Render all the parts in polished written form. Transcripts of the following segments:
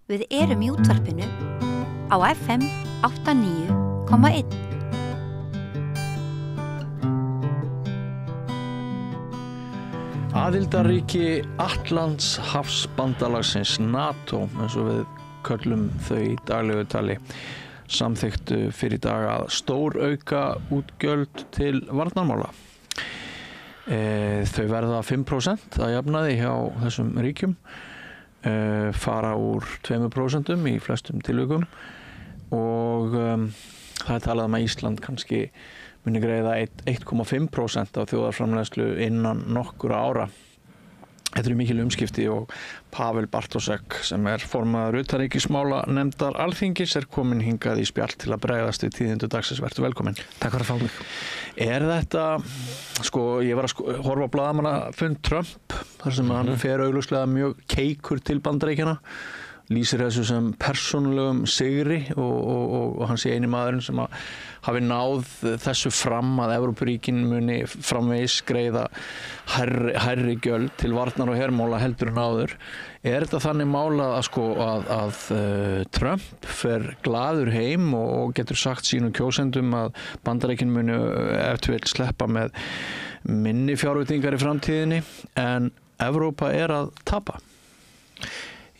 Við erum í útvarpinu á FM 89,1. Aðildarríki Atlantshafsbandalagsins NATO, eins og við köllum þau í daglegu tali, samþykktu fyrir dag að stórauka útgjöld til varnarmála. Þau verða 5% að jafnaði hjá þessum ríkjum, fara úr 2% í flestum tilvikum og það er talað að Ísland kannski muni greiða 1,5% af þjóðarframleiðslu innan nokkura ára. Þetta mikil umskipti og Pavel Bartosek sem formaður utanríkismála nefndar Alþingis kominn hingað í spjall til að bregðast við tíðindu dagsins. Vertu velkominn. Takk fyrir að fá mig. Þetta, ég var að horfa á blaðamannafund Trump þar sem hann fer augljóslega mjög keikur til Bandaríkjanna, lýsir þessu sem persónulegum sigri og hann sé eini maðurinn sem hafi náð þessu fram að Evrópuríkin muni framvegis greiða hærri gjöld til varnar og hermála heldur en áður. Þetta þannig málað að Trump fer glaður heim og getur sagt sínum kjósendum að Bandaríkin muni eftir vil sleppa með minni fjárveitingar í framtíðinni en Evrópa að tapa?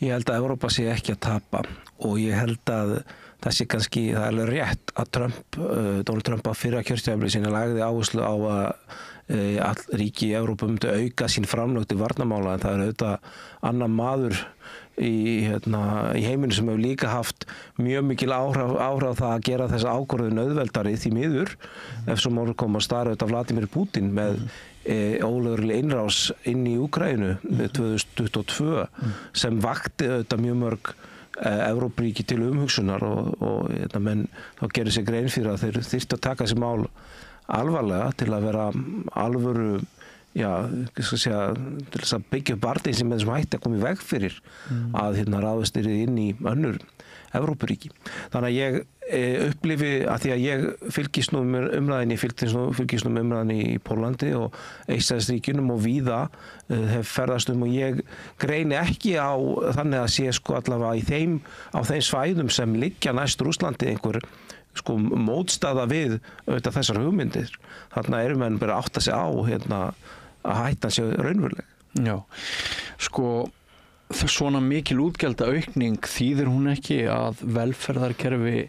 Ég held að Evrópa sé ekki að tapa og ég held að það sé kannski, það alveg rétt að Donald Trump á fyrra kjörtímabili sinni lagði áherslu á að all ríki í Evrópu myndu auka sín framlög til varnarmála en það auðvitað annar maður í heiminu sem hefur líka haft mjög mikil áhrif á það að gera þessa ákvörðun auðveldari því miður ef svo má koma að stara auðvitað Vladimir Putin með ólögreglu innrás inn í Úkraínu 2022 sem vakti auðvitað mjög mörg Evrópuríki til umhugsunar og menn þá gerir sér grein fyrir að þeir þyrftu að taka þessi mál alvarlega til að vera alvöru til þess að byggja upp varnir sem með þessum hætti að koma í veg fyrir að ráðast inn í önnur Evrópuríki. Þannig að ég upplifi að því að ég fylgist nú með umræðinni í Pólandi og Eystrasaltsríkjunum og víða hef ferðast og ég greini ekki á þannig að sé allavega á þeim svæðum sem liggja næst Rússlandi einhver mótstaða við auðvitað þessar hugmyndir. Þarna menn bara að átta sig á að hættan sé raunveruleg. Já, svona mikil útgjaldaaukning þýðir hún ekki að velferðarkerfi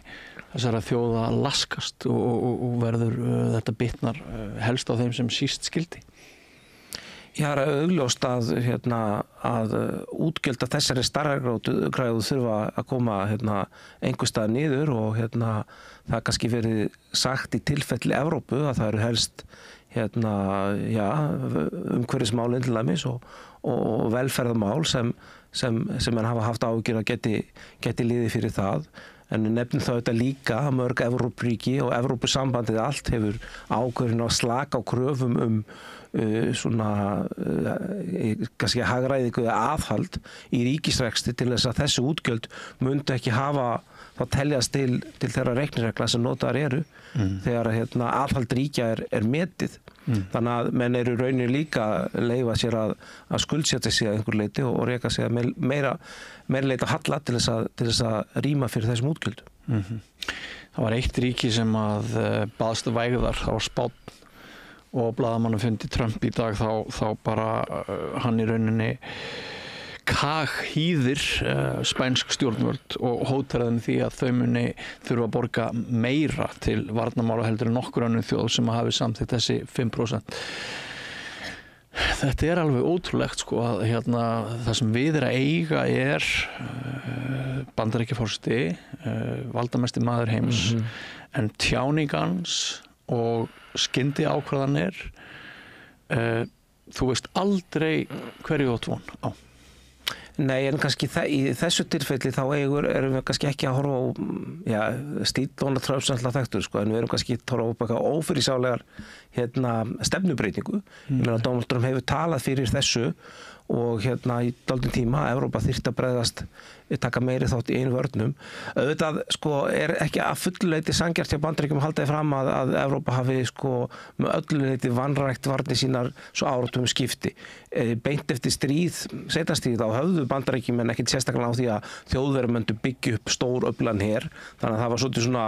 þessara þjóða laskast og verður þetta bitnar helst á þeim sem síst skildi? Ég har augljóst að útgjöld af þessari stærðargráðu þurfa að koma einhvers staðar niður og það kannski verið sagt í tilfelli Evrópu að það eru helst umhverfismálin til dæmis og velferðarmál sem mann hafa haft áhyggjur að geti liðið fyrir það. En nefnum þá þetta líka að mörg Evrópuríki og Evrópusambandið allt hefur ákvörðun að slaka á kröfum kannski hagræðingu eða aðhald í ríkisrekstri til þess að þessi útgjöld myndu ekki hafa þá teljast til þeirra reikniregla sem notaðar eru þegar aðhald ríkja metið. Þannig að menn eru raunir líka leyfa sér að skuldsetja sig að einhver leyti og reka sig að meira leita halla til þess að rýma fyrir þessum útgjöldum. Það var eitt ríki sem baðst vægðar, það var Spánn og blaðamannafundi Trump í dag þá bara hann í rauninni hýðir spænsk stjórnvöld og hótar þeim því að þau muni þurfa að borga meira til varnarmála heldur en nokkur önnur þjóð sem hafi samþykkt þessi 5%. Þetta alveg ótrúlegt að það sem við að eiga Bandaríkjaforseti, valdamesti maður heims en tjáningans og skyndi ákvarðanir þú veist aldrei hverju átt von á. Nei, en kannski í þessu tilfelli þá erum við kannski ekki að horfa á stíl Donald Trump sem alltaf þekktur, en við erum kannski að horfa á ófyrirsálegar stefnubreytingu. Ég meina Donald Trump hefur talað fyrir þessu og í dálítinn tíma Evrópa þyrfti að bregðast taka meiri þátt í einu vörnum. Auðvitað er ekki að fullu leyti sanngjarnt hjá Bandaríkjum að halda því fram að Evrópa hafi með öllu leyti vanrækt varnir sínar svo áratum skipti. Beint eftir seinna stríð þá höfðu Bandaríkjum en ekkert sérstaklega á því að Þjóðverjar myndu byggja upp stór öflugan her, þannig að það var svolítið svona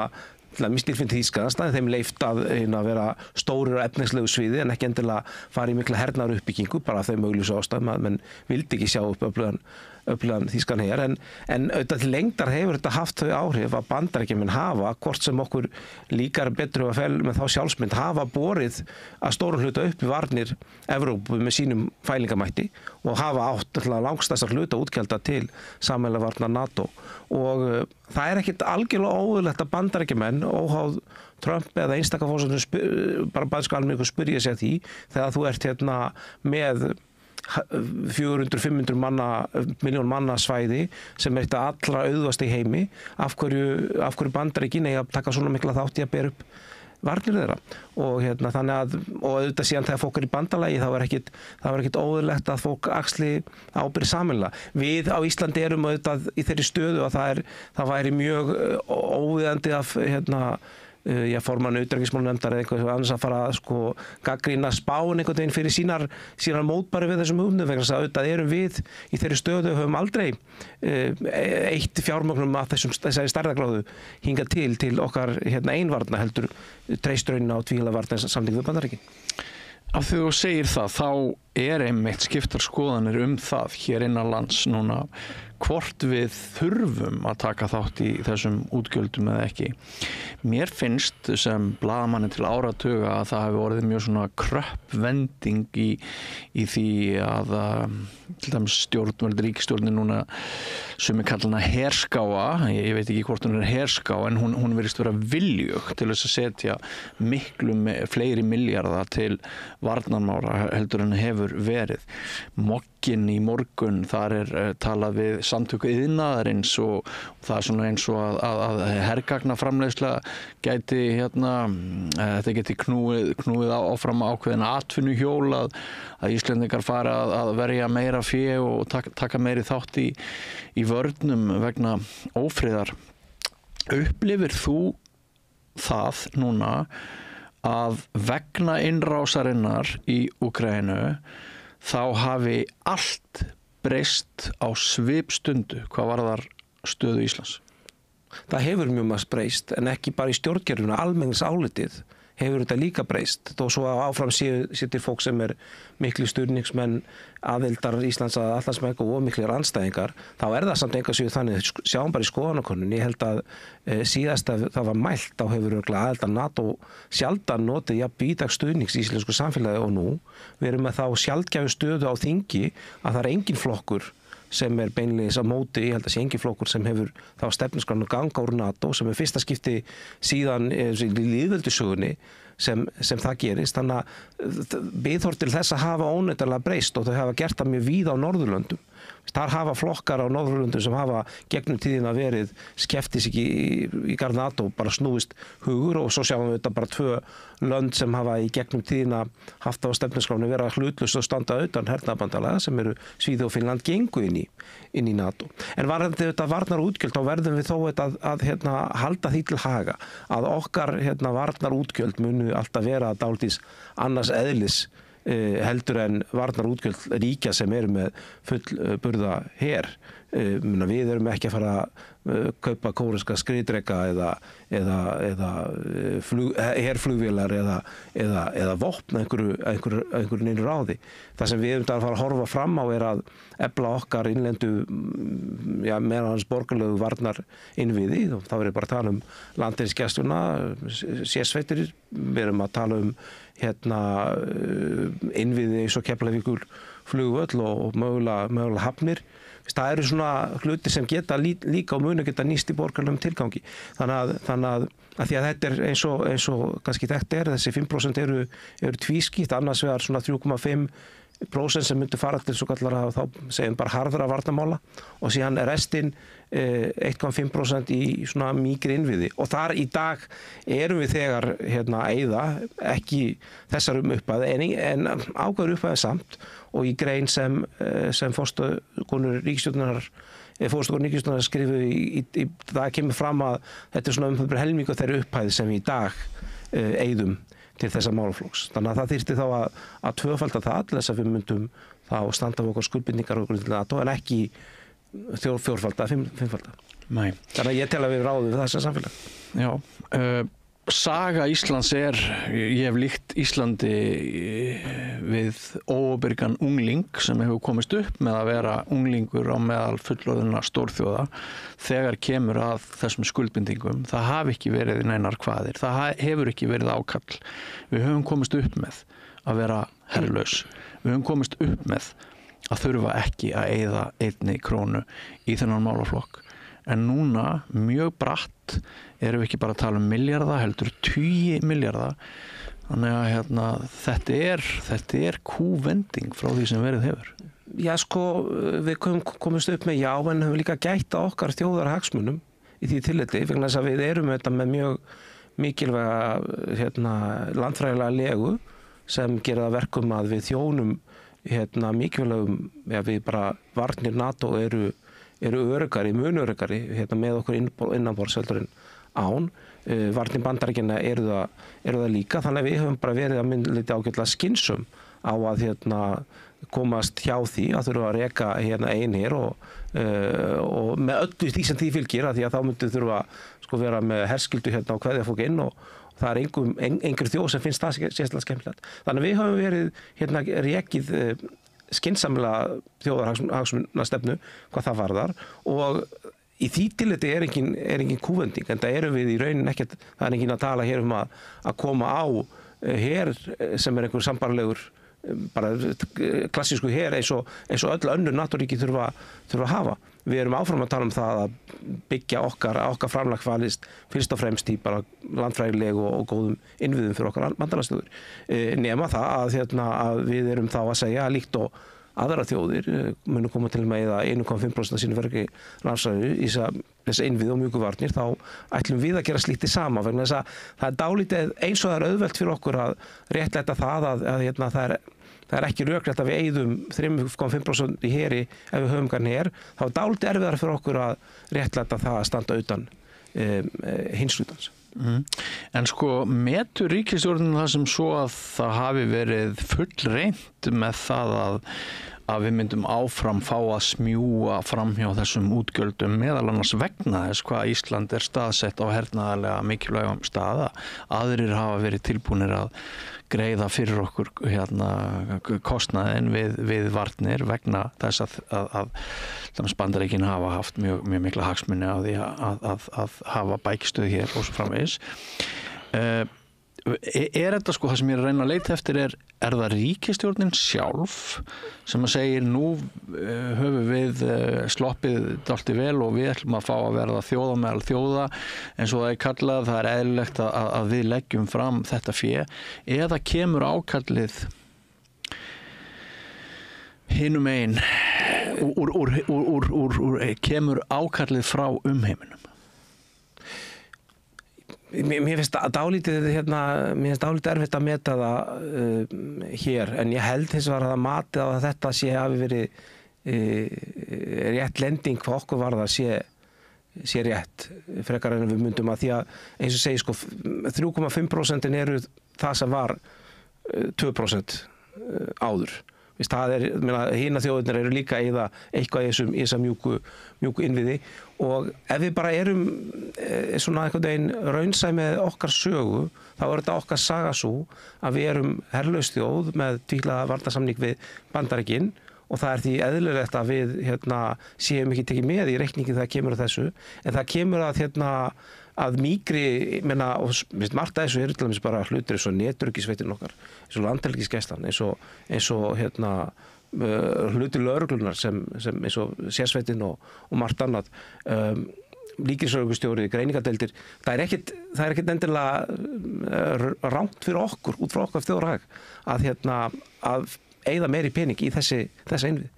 mistilfinn Þýskalands, þeim leyft að vera stórir á efnahagslegu sviði en ekki endilega fara í mikla hernaðar uppbyggingu bara af þeim augljósu ástæðum að menn vildi ekki sjá upp öflugan þýskan her en auðvitað til lengdar hefur þetta haft þau áhrif að Bandaríkjamenn hafa, hvort sem okkur líkar betur að fel með þá sjálfsmynd, hafa borið að stórum hluta upp í varnir Evrópu með sínum fælingamætti og hafa átt langstærstar hluta útgjalda til sameiginlega varnar NATO og það ekkert algjörlega óðurlegt að Bandaríkjamenn óháð Trump eða einstaka fórsetum bara bandarísku almenningur spyrja sig að því þegar þú ert með 400-500 miljón manna svæði sem eitt að allra auðvast í heimi af hverju Bandaríkin eiga að taka svona mikla þátt í að bera upp varnir þeirra og þannig að og auðvitað síðan þegar fólk í bandalagi þá er ekkert óðurlegt að fólk axli ábyrgð sameiginlega. Við á Íslandi erum auðvitað í þeirri stöðu að það væri mjög óviðandi af formann utanríkismálanefndar eða eitthvað annars að fara að gagnrýna Spán einhvern veginn fyrir sínar mótbæri við þessum hugmyndum vegna þess að auðvitað erum við í þeirri stöðu höfum aldrei eitt fjármögnum að þessari stærðargráðu hinga til okkar einvarna heldur treysturinn á tvíhliða samning við Bandaríkin. Af því þú segir það, þá einmitt skiptar skoðanir það hér innanlands núna hvort við þurfum að taka þátt í þessum útgjöldum eða ekki. Mér finnst sem blaðamanni til áratuga að það hefur orðið mjög svona kröpp vending í því að til dæmis ríkisstjórnin núna sumir kalla hana herskáa, ég veit ekki hvort hún herská en hún virðist vera viljug til þess að setja miklu fleiri milljarða til varnarmála heldur en hefur verið. Mogginn í morgun, þar talað við samtöku iðnaðarins og það svona eins og að hergagnaframleiðsla gæti þetta geti knúið áfram ákveðin atvinnuhjól að Íslendingar fara að verja meira fé og taka meiri þátt í vörnum vegna ófriðar. Upplifir þú það núna að vegna innrásarinnar í Úkraínu þá hafi allt breyst á svipstundu hvað varðar stöðu Íslands? Það hefur mjög margt breyst en ekki bara í stjórnkerfinu, almenningsálitið hefur þetta líka breyst þó svo að áfram sittir fólk sem miklu stuðningsmenn aðildar Íslands að Atlantsmegg og miklir andstæðingar, þá það samt enga síður þannig, sjáum bara í skoðanakönnun, ég held að síðast að það var mælt þá hefur aðildar NATO sjaldan notið víðtæks stuðnings í íslensku samfélagi og nú, við erum með þá sjaldgæfu stöðu á þingi að það engin flokkur sem beinleiðis á móti, ég held að sé engin flokkur sem hefur þá stefnuskrána ganga úr NATO sem fyrsta skipti síðan í lýðveldissögunni sem það gerist. Þannig að viðhorf til þess að hafa óneitanlega breyst og þau hafa gert það mjög víða á Norðurlöndum. Þar hafa flokkar á Norðurlöndum sem hafa gegnum tíðina verið skeptísk í garð NATO bara snúist hugur og svo sjáum við þetta bara 2 lönd sem hafa í gegnum tíðina haft á stefnuskráni vera hlutlaust og standa utan hernaðarbandalaga sem eru Svíþjóð og Finnland gengu inn í NATO. En varðandi þetta varnarútgjöld þá verðum við þó að halda því til haga að okkar varnarútgjöld munu alltaf vera dálítið annars eðlis heldur en varnarútgjöld ríkja sem eru með fullburða her. Við erum ekki að fara að kaupa kóreska skriðdreka eða herflugvélar eða vopn einhverju neinu ráði. Það sem við erum að fara að horfa fram á að efla okkar innlendu meðan hans borgarlegu varnar innviði og þá erum bara að tala landhelgisgæsluna, sérsveitir, við erum að tala innviði eins og Keflavíkur flugvöll og mögulega hafnir. Það eru svona hluti sem geta líka og munu geta nýst í borgarlegum tilgangi. Þannig að því að þetta eins og kannski þetta þessi 5% eru tvískipt, annars vegar svona 3,5 prósent sem myndu fara til svo kallara þá segjum bara harðra varnarmála og síðan restin 1,5% í svona mýkri innviði og þar í dag erum við þegar eyða ekki þessar upphæð en ákveður upphæð samt og í grein sem fórstukonur ríkisstjórnar skrifuðu í það kemur fram að þetta svona helmingur þeirri upphæð sem við í dag eyðum til þessa málaflokks. Þannig að það þyrfti þá að tvöfalda það til þess að við myndum þá standa á okkar skuldbindningar og NATO en ekki fjórfalda, fimmfalda. Nei. Þannig að ég tel að við ráðum við það sem samfélag. Já, saga Íslands ég hef líkt Íslandi við óábyrgan ungling sem hefur komist upp með að vera unglingur á meðal fullorðinna stórþjóða þegar kemur að þessum skuldbindingum. Það hafi ekki verið neinar kvaðir, það hefur ekki verið ákall. Við höfum komist upp með að vera herlaus. Við höfum komist upp með að þurfa ekki að eyða 1 krónu í þennan málaflokk. En núna, mjög bratt, erum við ekki bara að tala um milljarða, heldur 10 milljarða. Þannig að þetta er kúvending frá því sem verið hefur. Já, við komumst upp með en höfum líka gætt að okkar þjóðarhagsmunum í því tilliti, vegna þess að við erum þetta með mjög mikilvæga landfræðilega legu sem gera það verkum að við þjónum mikilvægum, við bara varnir NATO eru öruggari, mun öruggari með okkur innanborðs heldur en án. Varnir Bandaríkjanna eru það líka, þannig að við höfum bara verið að mynda liti ágætlega skynsum á að komast hjá því að þurfa að reka einher og með öllu því sem því fylgir að því að þá myndu þurfa vera með herskyldu á kveðja fólk inn og það er einhver þjóð sem finnst það sérstaklega skemmtilegt. Þannig að við höfum verið rekið skynsamlega þjóðarhagsmunastefnu hvað það varðar og í því tilliti er engin kúvending en það erum við í raunin ekkert, það er engin að tala hér um að koma á her sem er einhver sambarlegur bara klassísku her eins og öll önnur NATO-ríki þurfa að hafa. Við erum áfram að tala um það að byggja okkar framlag falist fyrst og fremst í bara landfræðilegu og góðum innviðum fyrir okkar bandalagsþjóðir. Nema það að við erum þá að segja líkt og aðra þjóðir munum koma til með 1,5% af sínu verki rannsóknir í þessa innvið og mjúku varnir, þá ætlum við að gera slíkt sama vegna þess að það er dálítið eins og það er auðvelt fyrir okkur að réttlæta það að það er ekki rökrétt að við eyðum 3,5% í heri ef við höfum hvernig þá er dálítið erfiðara fyrir okkur að réttlæta það að standa utan hinslutans. En metur ríkisstjórnin það sem svo að það hafi verið fullreynt með það að við myndum áfram fá að smjúga framhjá þessum útgjöldum meðal annars vegna þess hvað Ísland er staðsett á hernaðarlega mikilvægum staða. Aðrir hafa verið tilbúnir að greiða fyrir okkur kostnaðinn við varnir vegna þess að Bandaríkin hafa haft mjög mikla hagsmuni á því að hafa bækistöð hér og svo framvegis. Er þetta það sem ég er að reyna að leita eftir er það ríkisstjórnin sjálf sem að segir nú höfum við sloppið dálítið vel og við ætlum að fá að verða þjóða meðal þjóða eins og það er kallað, það er eðlilegt að við leggjum fram þetta fé eða kemur ákallið hinum einn kemur ákallið frá umheiminum? Mér finnst dálítið erfitt að meta það hér en ég held hins vegar að matið á að þetta hafi verið rétt lending hvað okkur varðar sé rétt frekar en við myndum að því að eins og segi 3,5% eru það sem var 2% áður. Hina þjóðirnar eru líka eða eitthvað í þessa mjúku innviði og ef við bara erum svona einhvern veginn raunsæ með okkar sögu þá er þetta okkar saga svo að við erum herlaus þjóð með tvíhliða varnarsamning við Bandaríkin og það er því eðlilegt að við séum ekki tekið með í reikningi það kemur að þessu en það kemur að mýkri og margt að þessu eru til dæmis bara hlutir eins og netöryggissveitin okkar eins og landhelgisgæslan eins og hlutir lögreglunar sem eins og sérsveitin og margt annað ríkislögreglustjóri, greiningadeildir það er ekkert endilega rangt fyrir okkur út frá okkar þjóðarhag að eyða meiri pening í þessa innviði.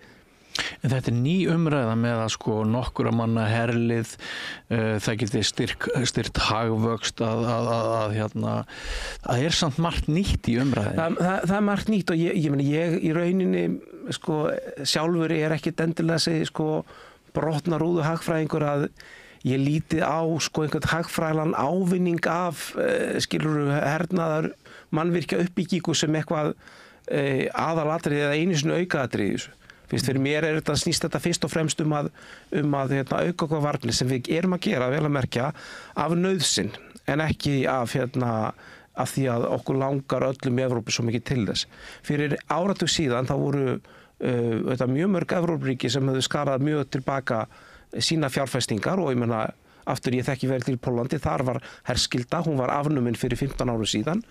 En þetta ný umræða með að sko nokkura manna herlið það geti styrt hagvöxt að samt margt nýtt í umræðin. Það margt nýtt og ég meni ég í rauninni sko sjálfur ekkert endilega segi sko brotnar úðu hagfræðingur að ég líti á sko einhvern hagfræðilegan ávinning af skilurðu hernaðar mannvirkja uppbyggingu sem eitthvað aðalatriði eða einu sinni aukaatriði þessu. Fyrst fyrir mér snýst þetta fyrst og fremst um að auka okkur varnir sem við erum að gera, vel að merkja, af nauðsyn en ekki af því að okkur langar öllum í Evrópu svo mikið til þess. Fyrir áratug síðan þá voru mjög mörg Evrópuríki sem höfðu skarað mjög tilbaka sína fjárfestingar og ég meina aftur ég þekki vel til Póllandi, þar var herskylda, hún var afnumin fyrir 15 árum síðan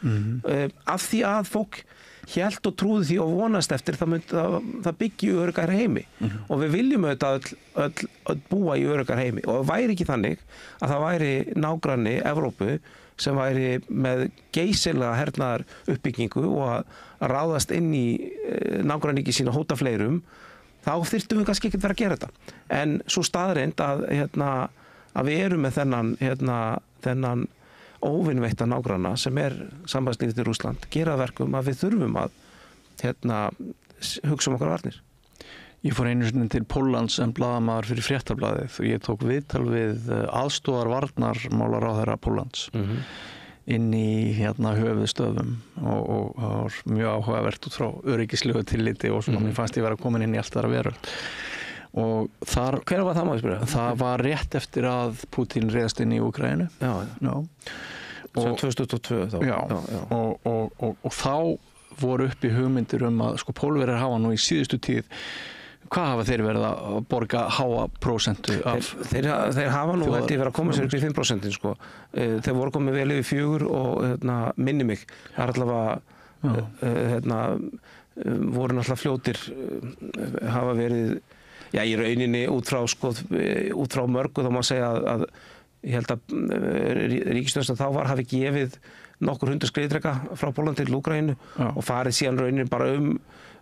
af því að fólk hélt og trúði því og vonast eftir það byggi í öruggar heimi og við viljum auðvitað öll búa í öruggar heimi og það væri ekki þannig að það væri nágranni Evrópu sem væri með geysilega hernaðar uppbyggingu og að ráðast inn í nágranníki sína hóta fleirum, þá þyrftum við kannski ekki vera að gera þetta. En svo staðreynd að við erum með þennan óvinveittan nágranna sem sambandslífið til Rússland gera verkum að við þurfum að hugsa okkar varnir. Ég fór einu sinni til Póllands sem blaðamaður fyrir Fréttablaðið og ég tók viðtal við aðstoðar varnarmálaráðherra Póllands inn í höfuðstöðum og það var mjög áhugavert út frá öryggislegu tilliti og svona mér fannst ég vera komin inn í allt þar að veröld. Og þar, hver var það maður spyrja? Það var rétt eftir að Putin réðst inn í Úkraínu. Já. Og 2022 þá. Já. Og þá voru uppi hugmyndir að sko Pólverjar hafa nú í síðustu tíð, hvað hafa þeir verið að borga háa prósentu af? Þeir hafa nú held ég verið að koma sér upp í 5% sko. Þeir voru komið vel yfir 4 og minni mig. Það allavega voru náttúrulega fljótir hafa verið í rauninni út frá mörgu þá má segja að ég held að ríkisstjórnin þá hafi gefið nokkur 100 skriðdreka frá Póllandi til Úkraínu og farið síðan rauninni bara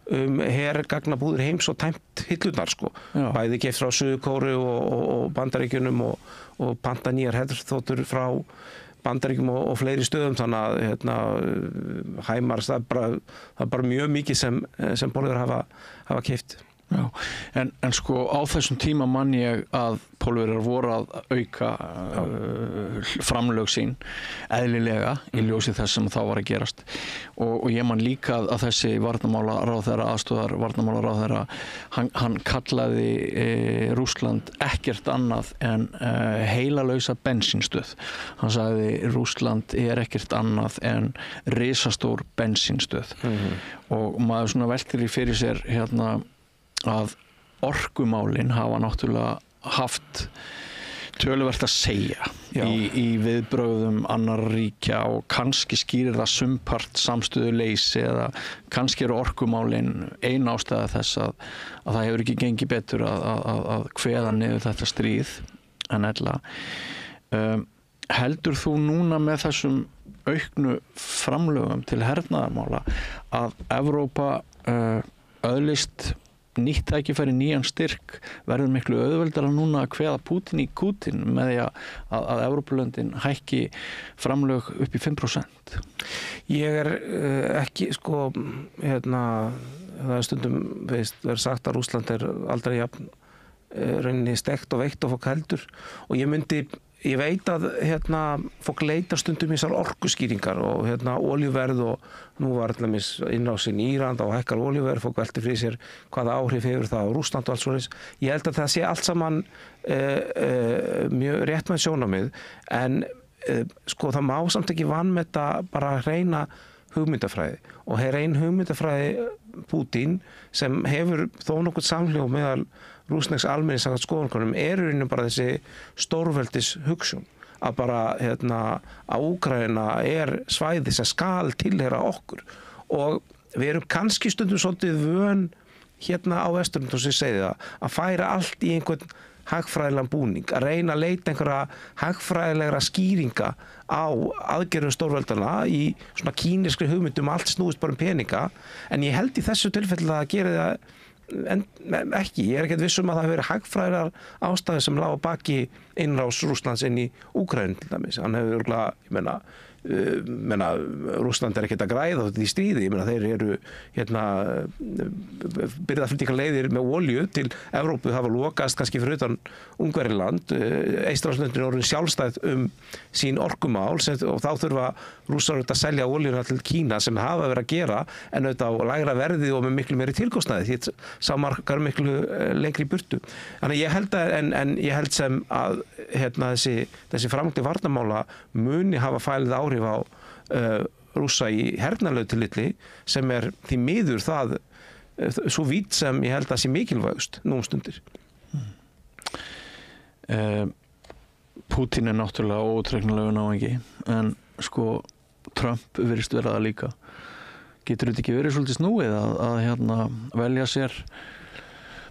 hergagnabúðir heims og tæmt hillurnar sko. Bæði geft frá Suður-Kóreu og Bandaríkjunum og panta nýjar herþotur frá Bandaríkjum og fleiri stöðum þannig að Hæmars það bara mjög mikið sem Pólverjar hafa keypt. Já, en sko á þessum tíma man ég að Pólverjar voru að auka framlög sín eðlilega í ljósi þess sem þá var að gerast og ég man líka að þessi aðstoðar varnarmálaráðherra hann kallaði Rússland ekkert annað en heilalausa bensínstöð. Hann sagði Rússland ekkert annað en risastór bensínstöð og maður svona veltir í fyrir sér að orkumálin hafa náttúrulega haft töluvert að segja í viðbrögðum annarra ríkja og kannski skýrir það sumpart samstöðuleysi eða kannski eru orkumálin ein ástæða þess að það hefur ekki gengið betur að kveða niður þetta stríð en ella. Heldur þú núna með þessum auknu framlögum til hernaðarmála að Evrópa öðlist nýtt tækifæri nýjan styrk verður miklu auðveldara núna að kveða Pútín í kútinn með því að Evrópulöndin hækki framlög upp í 5%? Ég ekki sko það stundum verður sagt að Rússland aldrei jafn rauninni stekt og veikt og fólk heldur og ég veit að fólk leitar stundum í þessar orkuskýringar og olíuverð og nú var innrásin í Íran og hækkar olíuverð, fólk velti fyrir sér hvaða áhrif hefur það á Rússland og allt svoleiðis. Ég held að það sé allt saman mjög rétt með sjónarmið en sko það má samt ekki vanmeta bara hreina hugmyndafræði og hrein hugmyndafræði Pútín sem hefur þó nokkuð samhljóm meðal rússnesks almennings samkvæmt skoðanakönnunum rauninni bara þessi stórveldis hugsun að bara að Úkraína svæði sem skal tilheyra okkur og við erum kannski stundum svolítið vön á Vesturlöndum sem ég segi það að færa allt í einhvern hagfræðilegan búning, að reyna að leita einhverja hagfræðilegra skýringa á aðgerðum stórveldana í svona kíneskri hugmyndum allt snúist bara peninga, en ég held í þessu tilfelli að það geri það ekki. Ég ekkert viss að það hefur verið hagfræðilegar ástæður sem lágu baki innrás Rússlands inn í Úkraínu til dæmis. Hann hefur örugglega, ég meina Rússland ekkert að græða þetta í stríði, ég meina þeir eru birgðaflutningaleiðir með olíu til Evrópu hafa lokast kannski fyrir utan Ungverjaland, Eystrasaltslöndin eru orðin sjálfstæð sín orkumál og þá þurfa Rússar að selja olíuna til Kína sem hafa verið að gera en auðvitað á lægra verði og með miklu meiri tilkostnaði því sá markar miklu lengri í burtu. Þannig ég held ég held sem að þessi framgangi varnarmála muni hafa fælið áhrif á Rússa í hernaðarlegu tilliti sem því miður það svo vítt sem ég held að sé mikilvægust nú stundir. Pútín náttúrulega óútreiknanlegur náungi en sko Trump virðist vera það líka. Getur þetta ekki verið svolítið snúið að velja sér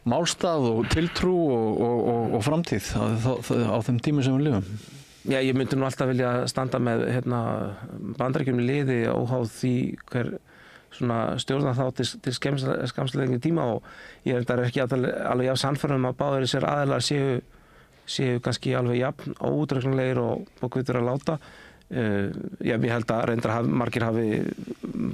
málstað og tiltrú og framtíð á þeim tímum sem við lifum? Já, ég myndi nú alltaf vilja standa með Bandaríkjunum í liði óháð því hver svona stjórnar þá til skamslegri tíma og ég ekki alveg jafn sannfærður að báðir þessir aðilar séu kannski alveg jafn óútreiknanlegir og hvað að láta. Ég held að reyndar margir hafi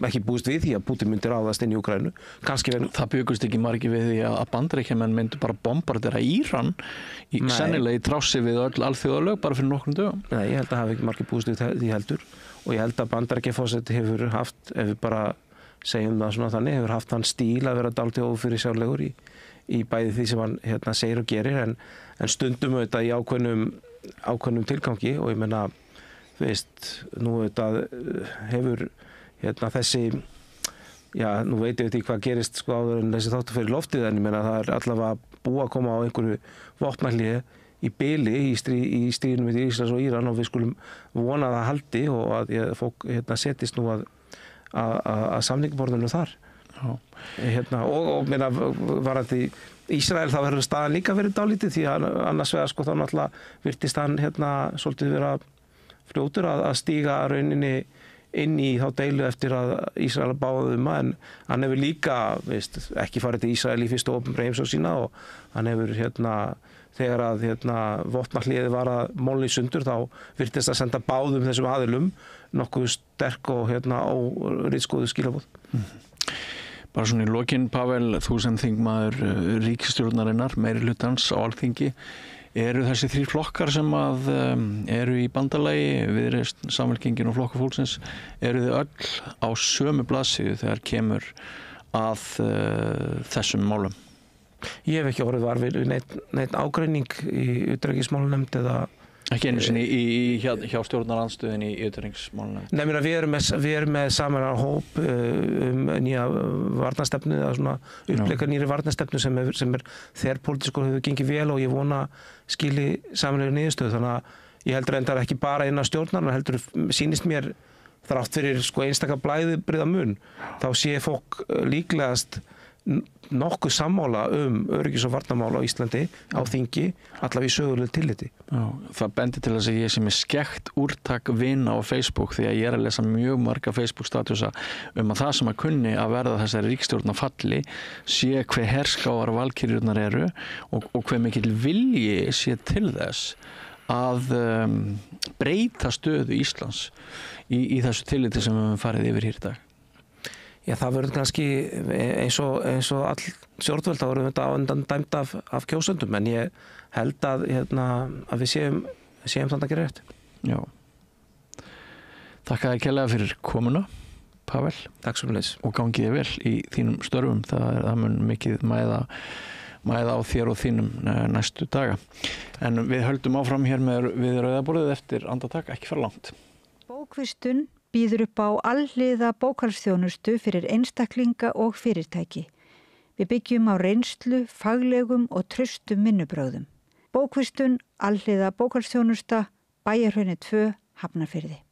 ekki búist við því að Pútín myndi ráðast inn í Úkraínu. Það byggust ekki margir við því að Bandaríkjamenn myndu bara bombardera Íran sennilega í trássi við öll alþjóðalög bara fyrir nokkrum dögum. Nei, ég held að hafi ekki margir búist við því heldur og ég held að Bandaríkjaforseti hefur haft, ef við bara segjum það svona þannig, hefur haft hann stíl að vera dálítið ófyrirsjáanlegur í bæði því sem hann segir og gerir en stundum auðvitað í ákveðnum tilgangi og ég meina nú hefur þessi, nú veit ég ekki hvað gerist áður en þessi þáttur fyrir loftið en ég meina það allavega búið að koma á einhverju vopnahléi í bili í stríðinu með Ísraels og Íran og við skulum vona að það haldi og að fólk setjist nú að samningaborðinu þar. Og meina varandi Ísrael þá verður staðan líka verið dálítið því að annars vegar þá náttúrulega virtist hann svolítið vera fljótur að stíga rauninni inn í þá deilu eftir að Ísrael báði en hann hefur líka ekki farið til Ísrael í fyrstu opinberu heimsókn sína og hann hefur þegar að vopnahléið var að molna í sundur þá virtist að senda báðum þessum aðilum nokkuð sterk og óritskoðu skilaboð. Bara svona í lokin, Pavel, þú sem þingmaður ríkisstjórnarinnar, meirihlutans á Alþingi, eru þessi þrír flokkar sem að eru í bandalagi, Viðreisn, Samfylkingin og Flokkur fólksins, eru þið öll á sömu blaðsíðu þegar kemur að þessum málum? Ég hef ekki orðið var við neitt ágreining í utanríkismálanefnd eða ekki einu sinni hjá stjórnarandstöðinni í utanríkismálanefnd? Nei, við erum með saman hóp nýja varnarstefnu eða svona uppleika nýri varnarstefnu sem er þverpólitísk og hefur gengið vel og ég vona skili sameiginlegri niðurstöðu þannig að ég heldur reyndar ekki bara innan stjórnar heldur sýnist mér þrátt fyrir einstaka blæðibrigða mun þá sé fólk líklegast nokkuð sammála öryggis- og varnarmál á Íslandi á þingi allavega í sögulegu tilliti. Já, það bendir til þess að ég sé með skekkt úrtak vina á Facebook því að ég er að lesa mjög marga Facebook-statusa að það sem að kunni að verða þessari ríkisstjórnar falli sé hve herskáar valkyrjurnar eru og hve mikill vilji sé til þess að breyta stöðu Íslands í þessu tilliti sem við höfum farið yfir hér í dag. Já, það verður kannski eins og all stjórnvöld þá verður þetta á undan dæmt af kjósendum en ég held að við séum þannig að gera rétt. Já. Þakka þér kærlega fyrir komuna, Pavel. Takk sömuleiðis. Og gangið þér vel í þínum störfum. Það mun mikið mæða á þér og þínum næstu daga. En við höldum áfram hér við rauðaborðið eftir andartak, ekki fara langt. Bókvistun býður upp á alhliða bókhaldsþjónustu fyrir einstaklinga og fyrirtæki. Við byggjum á reynslu, faglegum og traustum vinnubrögðum. Bókvistun, alhliða bókhaldsþjónusta, Bæjarhrauni 2, Hafnarfirði.